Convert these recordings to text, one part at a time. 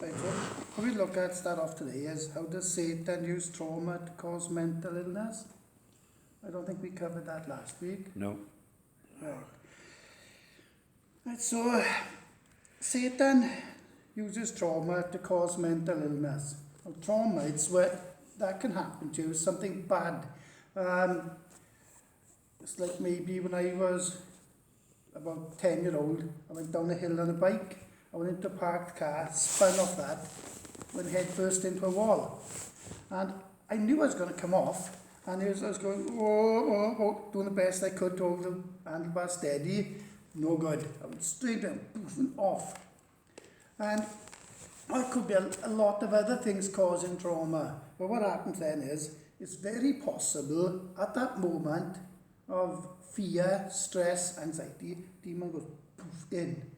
Right, so what we look at start off today is how does Satan use trauma to cause mental illness? I don't think we covered that last week. No. Right. Right, so Satan uses trauma to cause mental illness. Now, trauma, it's where that can happen to you, something bad. It's like maybe when I was about 10-year-old, I went down a hill on a bike, I went into a parked car, spun off that, went head first into a wall. And I knew I was going to come off, and I was going, doing the best I could to hold the handlebar steady. No good. I went straight down, poofing off. And there could be a lot of other things causing trauma. But what happens then is, it's very possible at that moment of fear, stress, anxiety, demon goes poof in.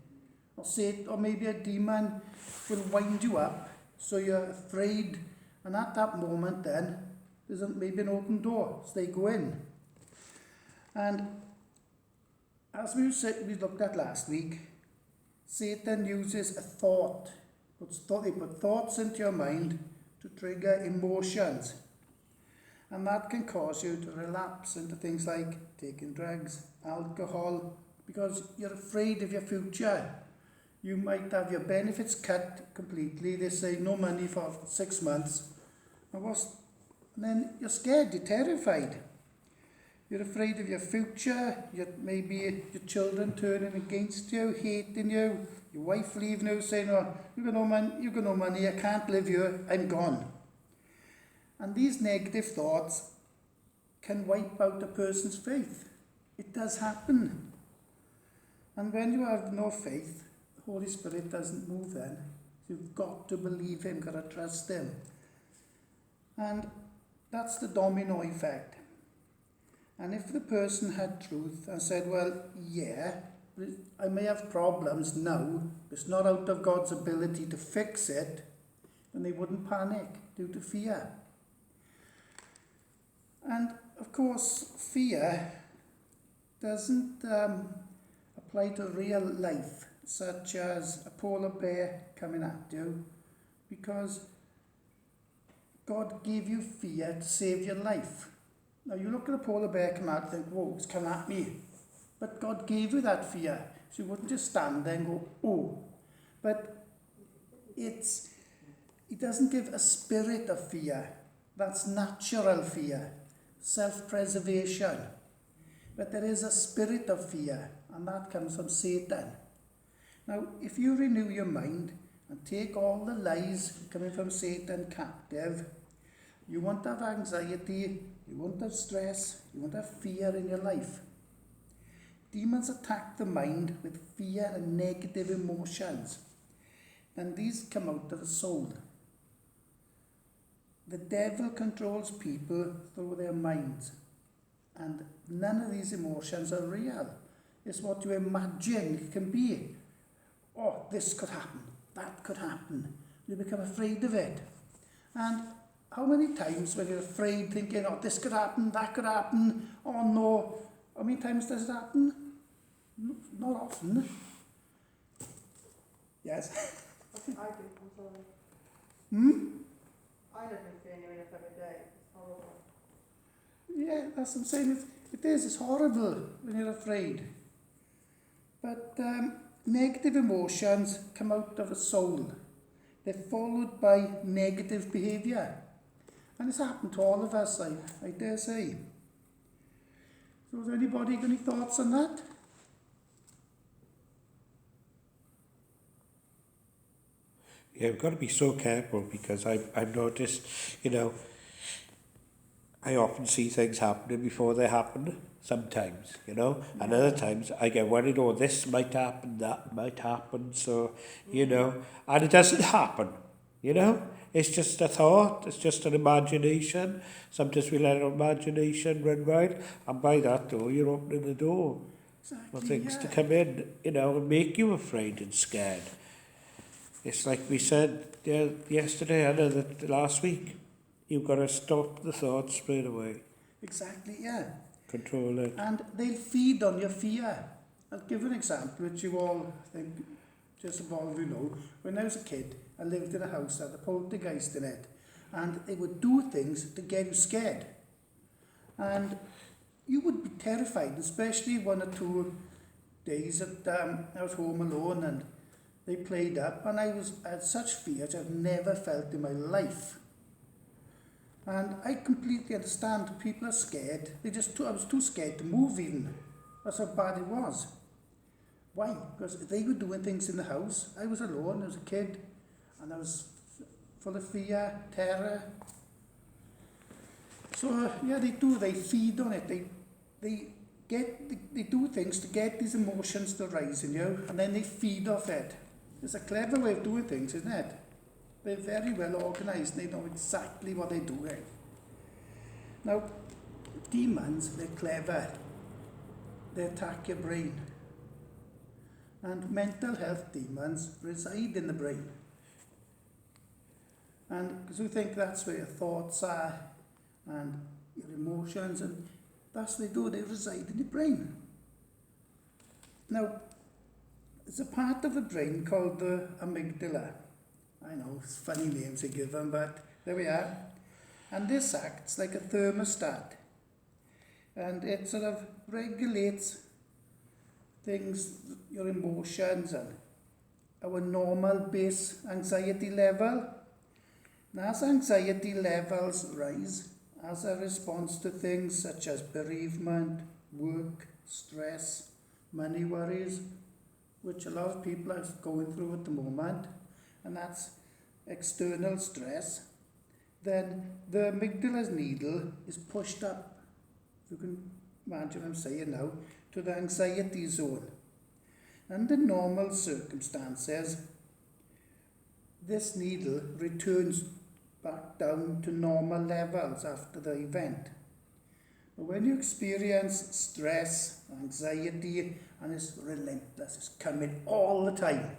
Or maybe a demon will wind you up so you're afraid, and at that moment then there's maybe an open door, so they go in. And as we looked at last week, Satan uses a thought. They put thoughts into your mind to trigger emotions. And that can cause you to relapse into things like taking drugs, alcohol, because you're afraid of your future. You might have your benefits cut completely. They say no money for 6 months. And then you're scared, you're terrified. You're afraid of your future. Maybe your children turning against you, hating you. Your wife leaving you, saying, "Oh, you got no money, I can't live here, I'm gone." And these negative thoughts can wipe out a person's faith. It does happen. And when you have no faith, the Holy Spirit doesn't move then. You've got to believe Him, got to trust Him. And that's the domino effect. And if the person had truth and said, well, yeah, I may have problems now, but it's not out of God's ability to fix it, then they wouldn't panic due to fear. And of course, fear doesn't apply to real life, such as a polar bear coming at you, because God gave you fear to save your life. Now you look at a polar bear come out and think, whoa, it's coming at me. But God gave you that fear, so you wouldn't just stand there and go, oh. But He doesn't give a spirit of fear. That's natural fear, self-preservation. But there is a spirit of fear, and that comes from Satan. Now, if you renew your mind and take all the lies coming from Satan captive, you won't have anxiety, you won't have stress, you won't have fear in your life. Demons attack the mind with fear and negative emotions, and these come out of the soul. The devil controls people through their minds, and none of these emotions are real. It's what you imagine it can be. Oh, this could happen, that could happen. You become afraid of it. And how many times when you're afraid, thinking, oh, this could happen, that could happen, oh no, how many times does it happen? Not often. Yes? I do, I'm sorry. I live in fear nearly every day. It's horrible. Yeah, that's what I'm saying. It's horrible when you're afraid. But negative emotions come out of the soul. They're followed by negative behaviour. And it's happened to all of us, I dare say. So has anybody got any thoughts on that? Yeah, we've got to be so careful because I've noticed, I often see things happening before they happen, sometimes, and other times I get worried, oh, this might happen, that might happen, so, and it doesn't happen, It's just a thought, it's just an imagination. Sometimes we let our imagination run wild, and by that door, you're opening the door for things to come in, and make you afraid and scared. It's like we said yesterday, last week. You've got to stop the thoughts straight away. Exactly, yeah. Control it. And they'll feed on your fear. I'll give an example which you all, I think, just involve you know, when I was a kid, I lived in a house that had a poltergeist in it, and they would do things to get you scared. And you would be terrified, especially 1 or 2 days that I was home alone and they played up, and I had such fears I've never felt in my life. And I completely understand people are scared. I was too scared to move even. That's how bad it was. Why? Because they were doing things in the house. I was alone, I was a kid, and I was full of fear, terror. So yeah, they feed on it. They do things to get these emotions to rise in you, and then they feed off it. It's a clever way of doing things, isn't it? They're very well organised, they know exactly what they're doing. Now, demons, they're clever. They attack your brain. And mental health demons reside in the brain. And because we think that's where your thoughts are, and your emotions, and that's what they do, they reside in your brain. Now, there's a part of the brain called the amygdala. I know, it's funny names they give them, but there we are. And this acts like a thermostat. And it sort of regulates things, your emotions, and our normal base anxiety level. And as anxiety levels rise, as a response to things such as bereavement, work, stress, money worries, which a lot of people are going through at the moment, and that's external stress, then the amygdala's needle is pushed up, if you can imagine what I'm saying now, to the anxiety zone. Under normal circumstances, this needle returns back down to normal levels after the event. But when you experience stress, anxiety, and it's relentless, it's coming all the time,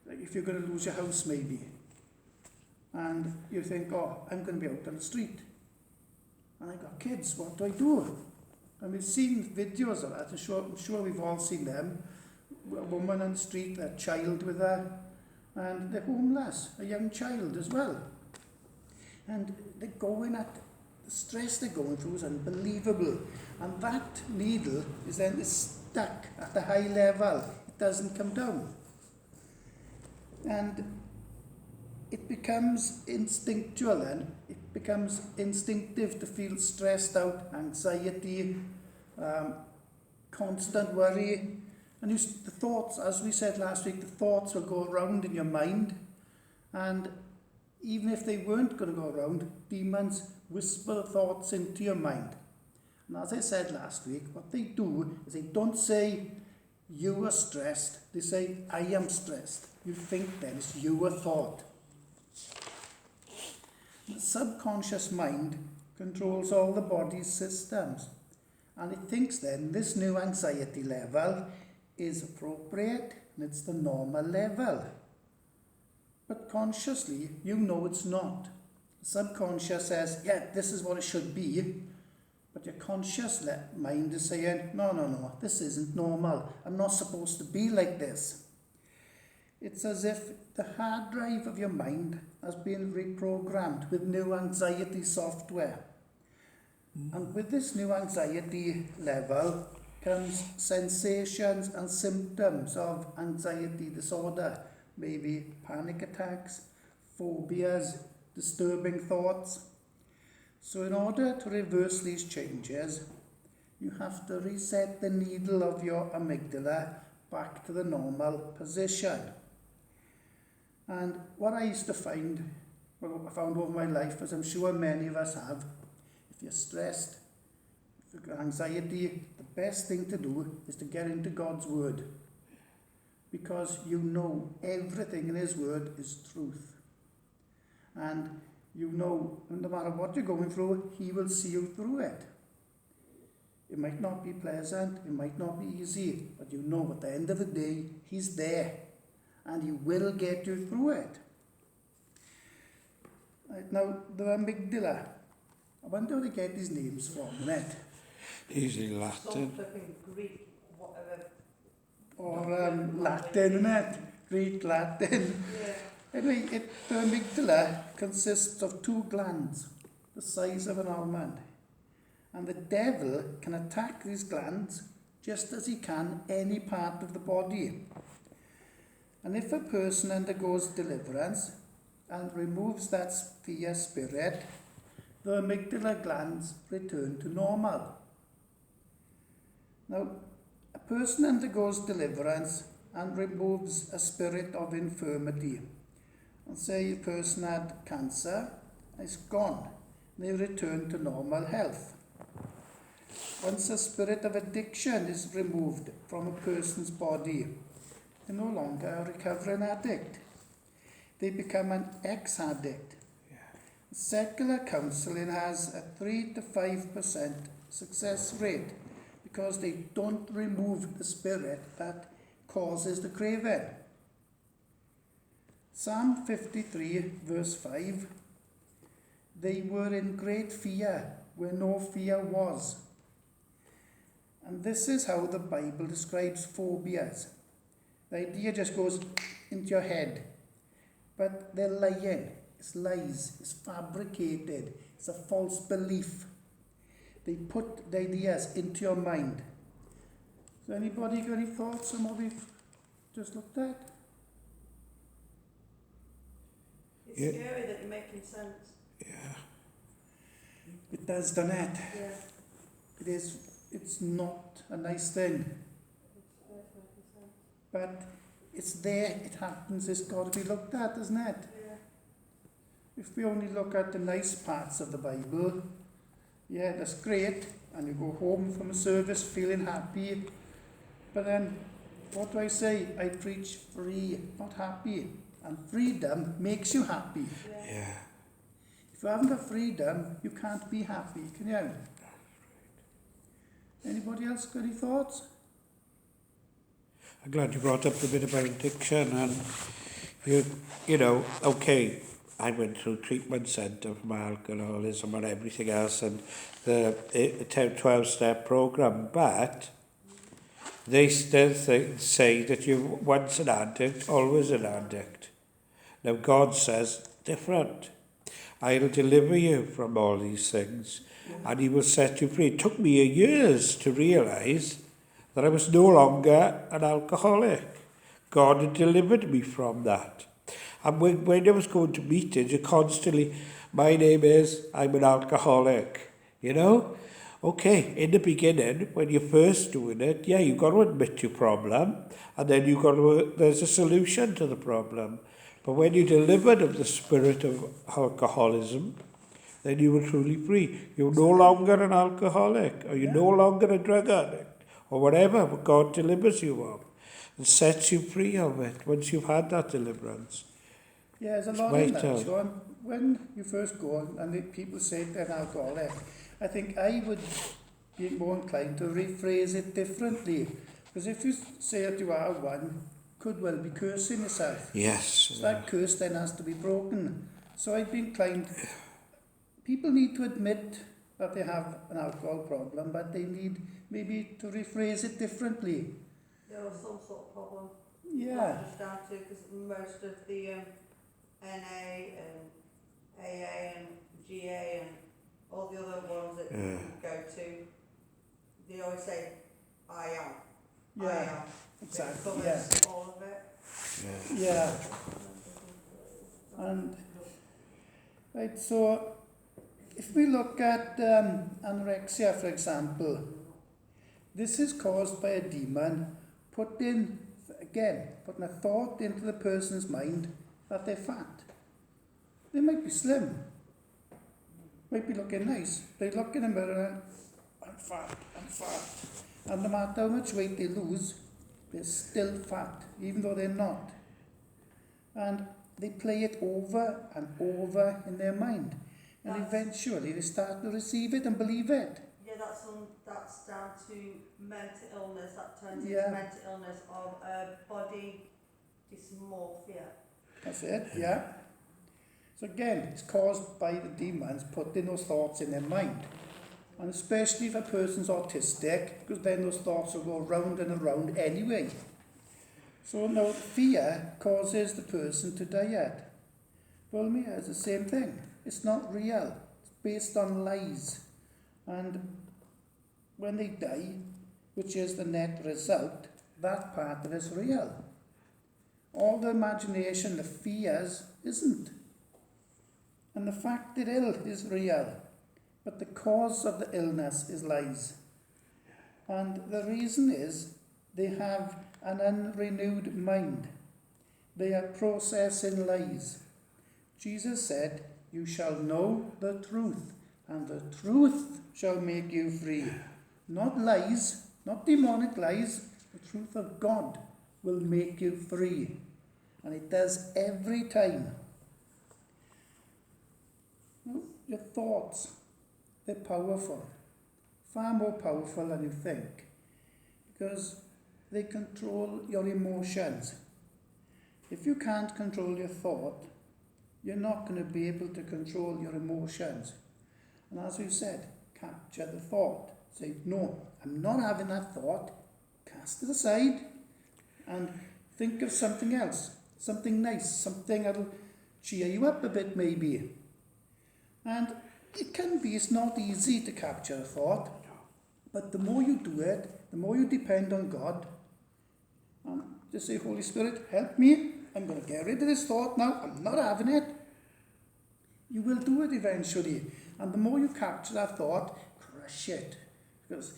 like if you're going to lose your house maybe, and you think, oh, I'm going to be out on the street, and I got kids, what do I do? And we've seen videos of that, I'm sure we've all seen them, a woman on the street, a child with her, and they're homeless, a young child as well. And they're going at, the stress they're going through is unbelievable. And that needle is then stuck at a high level. It doesn't come down. And it becomes instinctual then. It becomes instinctive to feel stressed out, anxiety, constant worry. And the thoughts, as we said last week, the thoughts will go around in your mind. And even if they weren't going to go around, demons whisper thoughts into your mind. And as I said last week, what they do is they don't say, you are stressed. They say, I am stressed. You think then it's your thought. The subconscious mind controls all the body's systems. And it thinks then this new anxiety level is appropriate and it's the normal level. But consciously, you know it's not. The subconscious says, yeah, this is what it should be. But your conscious mind is saying, no, this isn't normal. I'm not supposed to be like this. It's as if the hard drive of your mind has been reprogrammed with new anxiety software. And with this new anxiety level comes sensations and symptoms of anxiety disorder. Maybe panic attacks, phobias, disturbing thoughts. So in order to reverse these changes, you have to reset the needle of your amygdala back to the normal position. And what I used to find, well, I found over my life, as I'm sure many of us have, if you're stressed, if you've got anxiety, the best thing to do is to get into God's Word. Because you know everything in His Word is truth. And you know, no matter what you're going through, He will see you through it. It might not be pleasant, it might not be easy, but you know at the end of the day, He's there. And He will get you through it. Right, now, the amygdala. I wonder where they get these names from, innit? Easy Latin. Some flipping Greek, whatever. Or Latin, innit? Greek Latin. Yeah. Anyway, the amygdala consists of 2 glands, the size of an almond. And the devil can attack these glands just as he can any part of the body. And if a person undergoes deliverance and removes that fear spirit, the amygdala glands return to normal. Now, a person undergoes deliverance and removes a spirit of infirmity. And say a person had cancer, it's gone. They return to normal health. Once a spirit of addiction is removed from a person's body, they're no longer a recovering addict. They become an ex-addict. Secular counselling has a 3 to 5% success rate because they don't remove the spirit that causes the craving. Psalm 53 verse 5, they were in great fear where no fear was. And this is how the Bible describes phobias. The idea just goes into your head. But they're lying. It's lies. It's fabricated. It's a false belief. They put the ideas into your mind. Has anybody got any thoughts on what we've just looked at? It's Yeah. scary that you're making sense. Yeah. It does, doesn't it? Yeah. It is. It's not a nice thing. It's making sense. But it's there. It happens. It's got to be looked at, isn't it? Yeah. If we only look at the nice parts of the Bible, yeah, that's great, and you go home from a service feeling happy. But then, what do I say? I preach free, not happy. And freedom makes you happy. Yeah. Yeah. If you haven't got freedom, you can't be happy, can you? Anybody else got any thoughts? I'm glad you brought up the bit about addiction, and you know, okay, I went through treatment centre for my alcoholism and everything else, and the 12-step program, but they still say that you're once an addict, always an addict. Now God says different. I'll deliver you from all these things, and he will set you free. It took me years to realise that I was no longer an alcoholic. God had delivered me from that. And when I was going to meetings, you constantly, my name is, I'm an alcoholic, you know? Okay, in the beginning, when you're first doing it, yeah, you've got to admit your problem, and then there's a solution to the problem. But when you're delivered of the spirit of alcoholism, then you are truly free. You're no longer an alcoholic, or you're no longer a drug addict, or whatever God delivers you of, and sets you free of it once you've had that deliverance. Yeah, there's a lot in that, Sean. When you first go and the people say they're an alcoholic, I think I would be more inclined to rephrase it differently. Because if you say that you are one, could well be cursing yourself. Yes. So that curse then has to be broken. So I'd be inclined, people need to admit that they have an alcohol problem, but they need maybe to rephrase it differently. There was some sort of problem. Yeah. Just down to, because most of the NA and AA and GA and all the other ones that you go to, they always say, I am. I Yeah, am. exactly, It yeah. covers all of it. Yeah. And, right, so if we look at anorexia, for example, this is caused by a demon putting a thought into the person's mind that they're fat. They might be slim, might be looking nice. They look in the mirror and, I'm fat. And no matter how much weight they lose, they're still fat, even though they're not. And they play it over and over in their mind. And eventually they start to receive it and believe it. Yeah, that's down to mental illness. That turns into Yeah. mental illness of body dysmorphia. That's it, yeah. So again, it's caused by the demons putting those thoughts in their mind. And especially if a person's autistic, because then those thoughts will go round and around anyway. So now fear causes the person to diet. Follow me? It's the same thing. It's not real. It's based on lies. And when they die, which is the net result, that part of it is real. All the imagination, the fears, isn't. And the fact they're ill is real. But the cause of the illness is lies. And the reason is they have an unrenewed mind. They are processing lies. Jesus said, "You shall know the truth, and the truth shall make you free." Not lies, not demonic lies. The truth of God will make you free. And it does every time. Your thoughts, they're powerful. Far more powerful than you think. Because they control your emotions. If you can't control your thought, you're not going to be able to control your emotions. And as we've said, capture the thought. Say, no, I'm not having that thought. Cast it aside and think of something else. Something nice, something that'll cheer you up a bit maybe. And it can be, it's not easy to capture a thought. But the more you do it, the more you depend on God. And just say, Holy Spirit, help me. I'm going to get rid of this thought now. I'm not having it. You will do it eventually. And the more you capture that thought, crush it. Because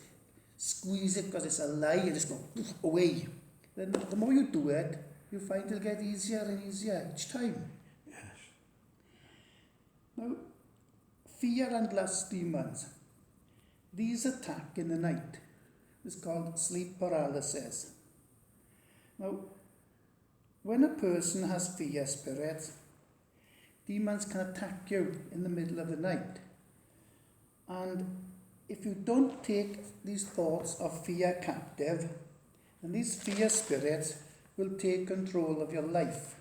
squeeze it because it's a lie. You just go away. Then the more you do it, you find it'll get easier and easier each time. Yes. Now, fear and lust demons. These attack in the night. It's called sleep paralysis. Now, when a person has fear spirits, demons can attack you in the middle of the night. And if you don't take these thoughts of fear captive, then these fear spirits will take control of your life.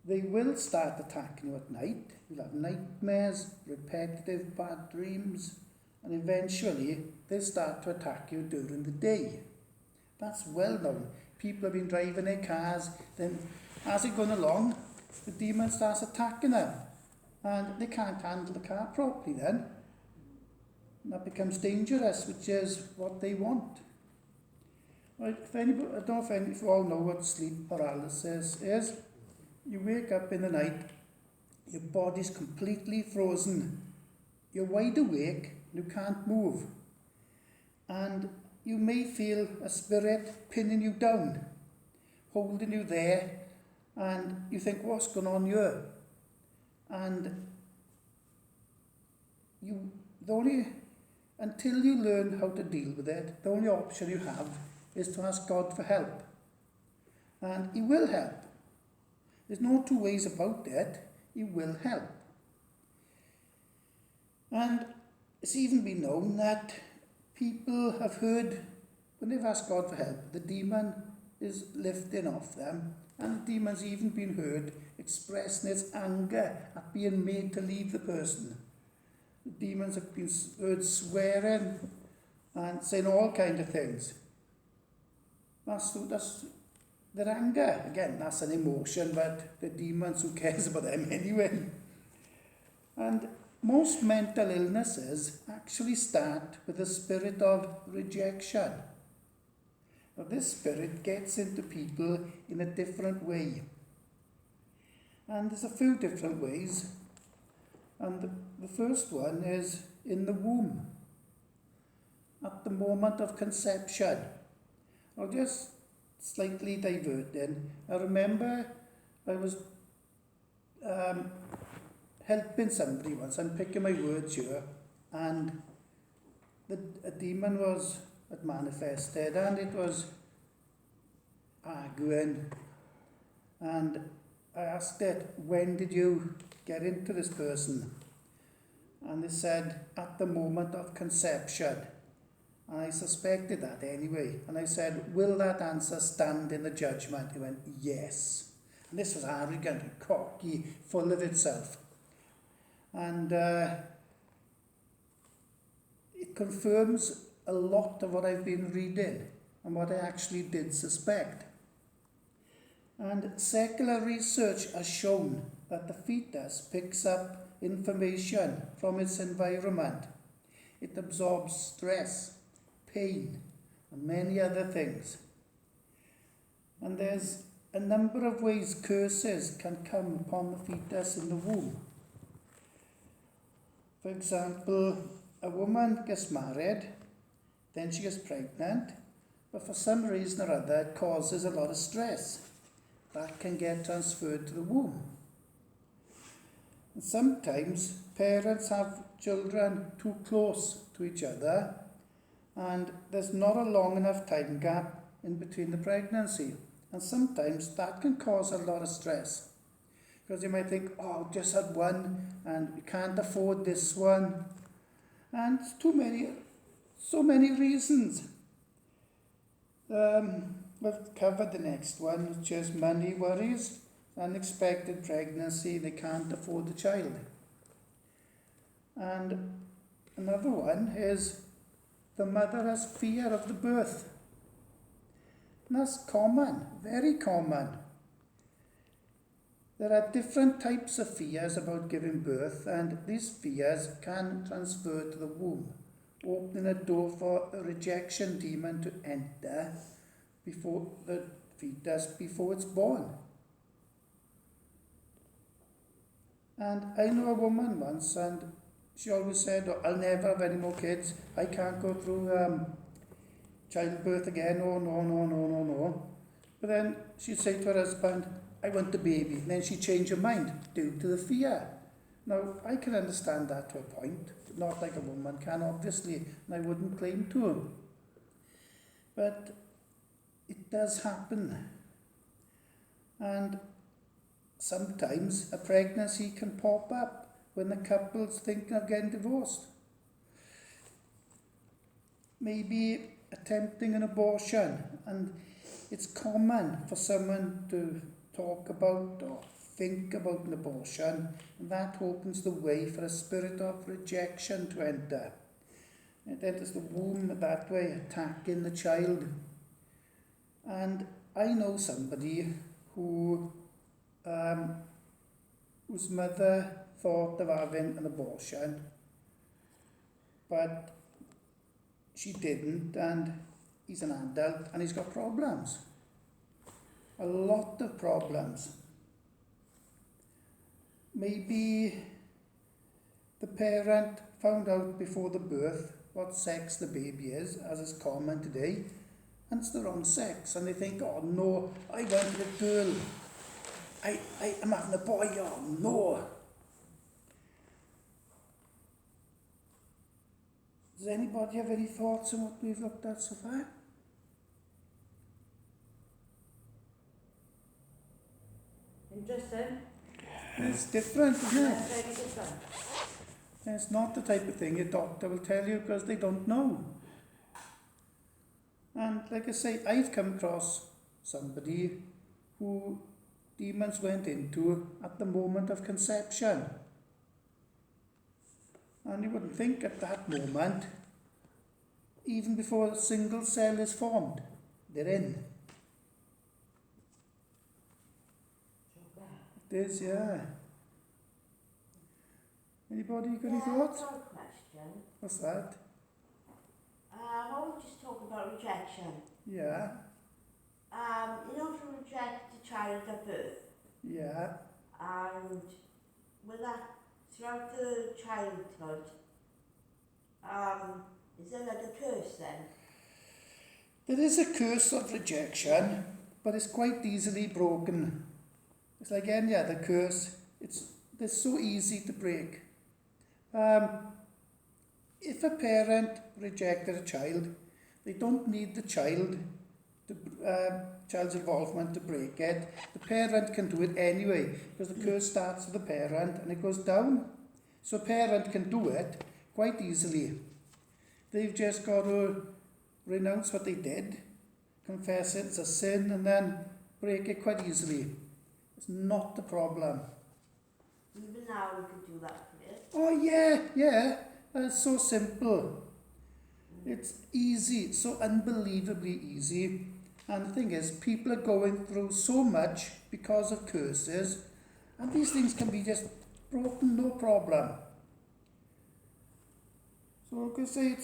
They will start attacking you at night. You'll have nightmares, repetitive bad dreams, and eventually they'll start to attack you during the day. That's well known. People have been driving their cars, then as they're going along, the demon starts attacking them. And they can't handle the car properly then. And that becomes dangerous, which is what they want. Right, if anybody, I don't know if you all know what sleep paralysis is. You wake up in the night, your body's completely frozen. You're wide awake, you can't move. And you may feel a spirit pinning you down, holding you there, and you think, what's going on here? And until you learn how to deal with it, the only option you have is to ask God for help. And He will help. There's no two ways about it. He will help. And it's even been known that people have heard, when they've asked God for help, the demon is lifting off them. And the demon's even been heard expressing its anger at being made to leave the person. The demons have been heard swearing and saying all kinds of things. That's their anger. Again, that's an emotion, but the demons, who cares about them anyway? And most mental illnesses actually start with a spirit of rejection. Now, this spirit gets into people in a different way. And there's a few different ways. And the first one is in the womb, at the moment of conception. I'll just slightly divert then. I remember I was helping somebody once. I'm picking my words here. And a demon had manifested, and it was arguing. And I asked it, when did you get into this person? And they said, at the moment of conception. And I suspected that anyway. And I said, will that answer stand in the judgment? He went, yes. And this was arrogant and cocky, full of itself. And it confirms a lot of what I've been reading and what I actually did suspect. And secular research has shown that the fetus picks up information from its environment. It absorbs stress, pain, and many other things. And there's a number of ways curses can come upon the fetus in the womb. For example, a woman gets married, then she gets pregnant, but for some reason or other it causes a lot of stress. That can get transferred to the womb. And sometimes parents have children too close to each other and there's not a long enough time gap in between the pregnancy. And sometimes that can cause a lot of stress. Because you might think, oh, just had one and we can't afford this one. And so many reasons. We've covered the next one, which is money worries, unexpected pregnancy, they can't afford the child. And another one is the mother has fear of the birth. And that's common, very common. There are different types of fears about giving birth, and these fears can transfer to the womb, opening a door for a rejection demon to enter before the fetus, before it's born. And I know a woman once, and she always said, oh, I'll never have any more kids. I can't go through childbirth again. Oh, no. But then she'd say to her husband, I want the baby. And then she'd change her mind due to the fear. Now, I can understand that to a point. Not like a woman can, obviously, and I wouldn't claim to. But it does happen. And sometimes a pregnancy can pop up when the couple's thinking of getting divorced. Maybe attempting an abortion, and it's common for someone to talk about or think about an abortion, and that opens the way for a spirit of rejection to enter. It enters the womb that way, attacking the child. And I know somebody whose mother thought of having an abortion, but she didn't, and he's an adult and he's got problems. A lot of problems. Maybe the parent found out before the birth what sex the baby is, as is common today, and it's the wrong sex, and they think, oh no, I wanted a girl, I'm having a boy, oh no. Does anybody have any thoughts on what we've looked at so far? Interesting. It's different, isn't it? Very different. It's not the type of thing a doctor will tell you because they don't know. And like I say, I've come across somebody who demons went into at the moment of conception. And you wouldn't think at that moment, even before a single cell is formed, they're in. It is, yeah. Anybody got any thoughts? I've got a question. What's that? I want to just talk about rejection. Yeah, You know, to reject a child at birth, yeah. and with that, throughout the childhood, is there like a curse then? There is a curse of rejection, but it's quite easily broken. It's like any other curse. They're so easy to break. If a parent rejected a child, they don't need the child's involvement to break it. The parent can do it anyway, because the curse starts with the parent and it goes down. So a parent can do it quite easily. They've just got to renounce what they did, confess it's a sin, and then break it quite easily. It's not a problem. Even now we could do that for it. Oh yeah. It's so simple. It's easy, so unbelievably easy. And the thing is, people are going through so much because of curses, and these things can be just broken, no problem. So I could say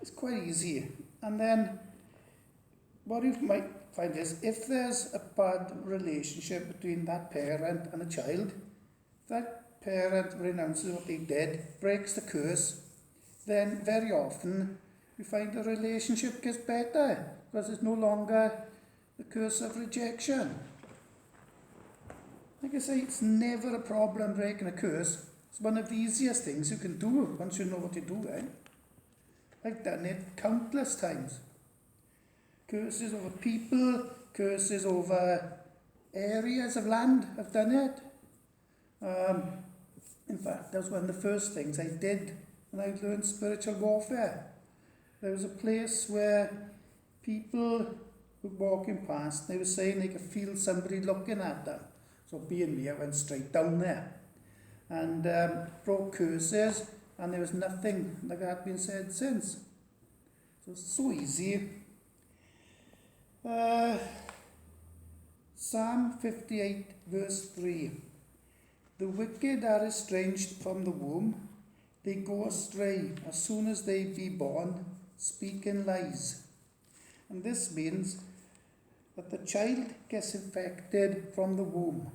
it's quite easy. And then what you might find is, if there's a bad relationship between that parent and a child, that parent renounces what they did, breaks the curse, then very often we find the relationship gets better because it's no longer the curse of rejection. Like I say, it's never a problem breaking a curse. It's one of the easiest things you can do once you know what you're doing. I've done it countless times. Curses over people, curses over areas of land, I've done it. In fact, that was one of the first things I did when I learned spiritual warfare. There was a place where people were walking past, they were saying they could feel somebody looking at them. So being me, I went straight down there and broke curses, and there was nothing like that been said since. So it's so easy. Psalm 58 verse 3. The wicked are estranged from the womb. They go astray as soon as they be born, speaking lies. And this means that the child gets infected from the womb,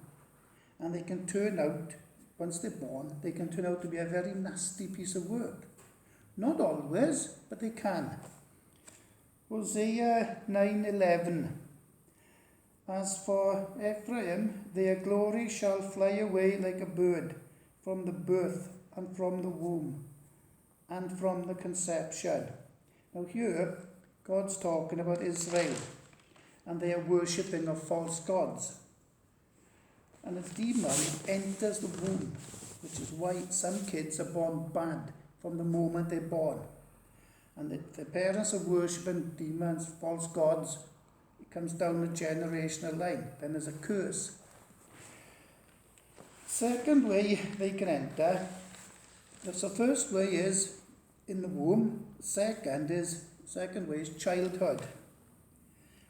and they can turn out, once they're born, they can turn out to be a very nasty piece of work. Not always, but they can. Hosea 9:11. As for Ephraim, their glory shall fly away like a bird from the birth and from the womb and from the conception. Now here, God's talking about Israel, and they are worshipping of false gods. And a demon enters the womb, which is why some kids are born bad from the moment they're born. And if the parents are worshipping demons, false gods, it comes down the generational line. Then there's a curse. Second way they can enter, so first way is in the womb. Second way is childhood.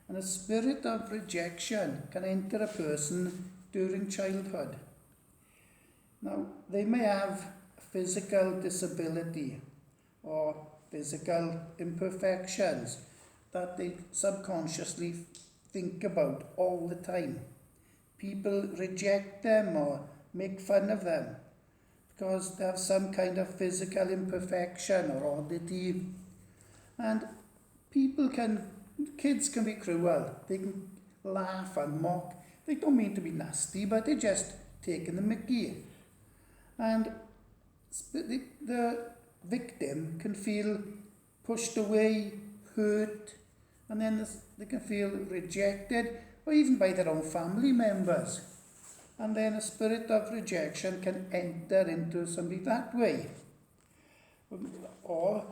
And a spirit of rejection can enter a person during childhood. Now, they may have physical disability or physical imperfections that they subconsciously think about all the time. People reject them or make fun of them because they have some kind of physical imperfection or oddity. And kids can be cruel. They can laugh and mock. They don't mean to be nasty, but they're just taking the mickey. And the victim can feel pushed away, hurt, and then they can feel rejected, or even by their own family members. And then a spirit of rejection can enter into somebody that way. Or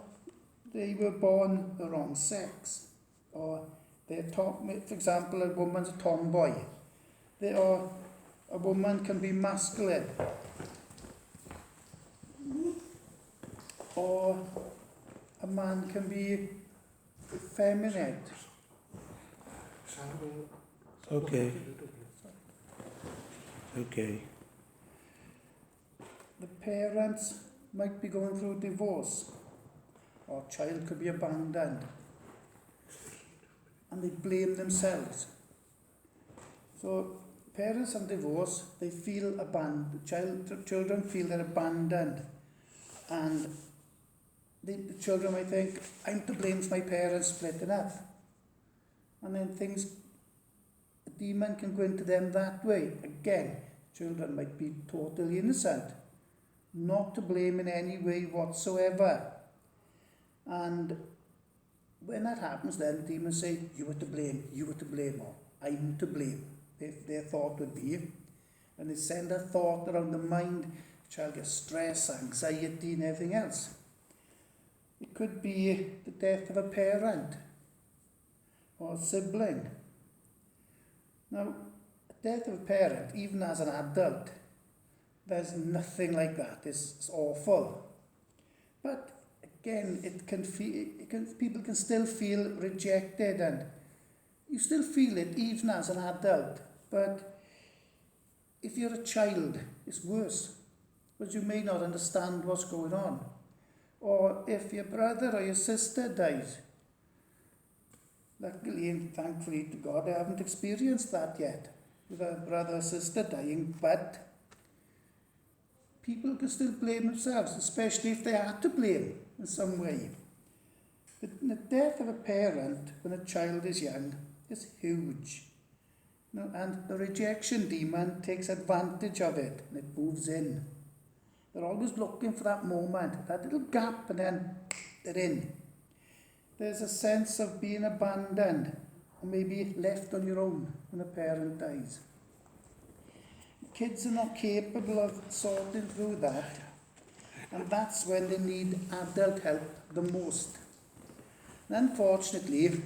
they were born the wrong sex. Or for example, a woman's a tomboy. Or a woman can be masculine. Or a man can be effeminate. Okay. Okay. The parents might be going through divorce, or a child could be abandoned, and they blame themselves. So parents on divorce, they feel abandoned. Children feel they're abandoned, and the children might think, I'm to blame for my parents splitting up. And then a demon can go into them that way. Again, children might be totally innocent, not to blame in any way whatsoever. And when that happens, then demons say, you were to blame, or I'm to blame, their thought would be. And they send that thought around the mind, child gets stress, anxiety, and everything else. It could be the death of a parent or a sibling. Now, the death of a parent, even as an adult, there's nothing like that. It's awful. But again, people can still feel rejected, and you still feel it even as an adult, but if you're a child, it's worse, because you may not understand what's going on. Or if your brother or your sister dies, luckily and thankfully to God, I haven't experienced that yet, with a brother or sister dying, but people can still blame themselves, especially if they are to blame in some way. The death of a parent when a child is young is huge. No, and the rejection demon takes advantage of it and it moves in. They're always looking for that moment, that little gap, and then they're in. There's a sense of being abandoned or maybe left on your own when a parent dies. Kids are not capable of sorting through that, and that's when they need adult help the most. And unfortunately,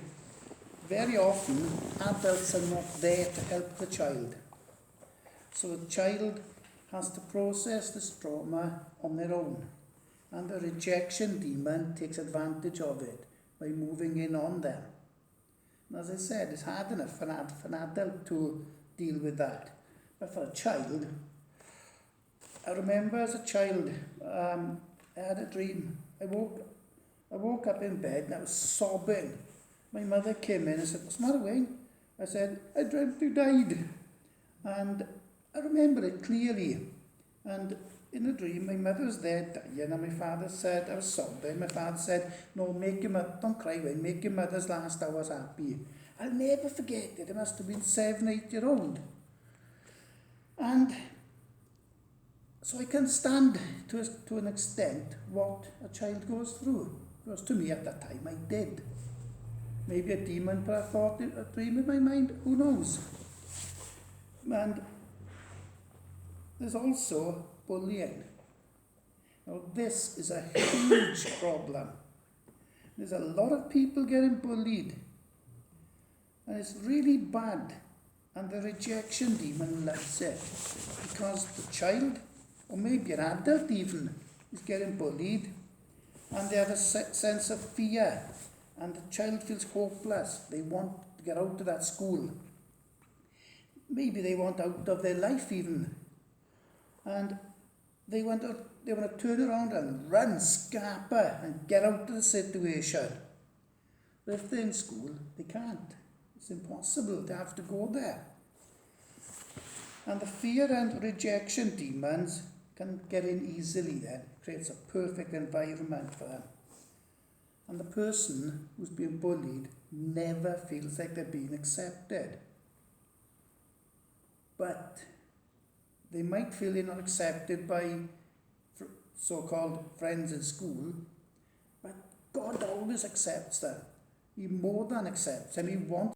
very often adults are not there to help the child. So the child has to process this trauma on their own, and the rejection demon takes advantage of it by moving in on them. And as I said, it's hard enough for an adult to deal with that. But for a child, I remember as a child, I had a dream. I woke up in bed and I was sobbing. My mother came in and said, "What's the matter, Wayne?" I said, "I dreamt you died." And I remember it clearly. And in the dream, my mother was there dying, and my father said, I was sobbing. My father said, "No, don't cry, Wayne, make your mother's last hours happy." I'll never forget it. I must have been 7, 8 years old. And so I can stand to an extent what a child goes through. Because to me at that time I did. Maybe a demon, but I thought a dream in my mind, who knows? And there's also bullying. Now this is a huge problem. There's a lot of people getting bullied. And it's really bad. And the rejection demon loves it. Because the child, or maybe an adult even, is getting bullied. And they have a sense of fear. And the child feels hopeless. They want to get out of that school. Maybe they want out of their life even. And they want to turn around and run, scarper, and get out of the situation. But if they're in school, they can't. It's impossible. They have to go there. And the fear and rejection demons can get in easily then. It creates a perfect environment for them. And the person who's being bullied never feels like they're being accepted. But they might feel they're not accepted by so-called friends in school, but God always accepts them. He more than accepts them. He wants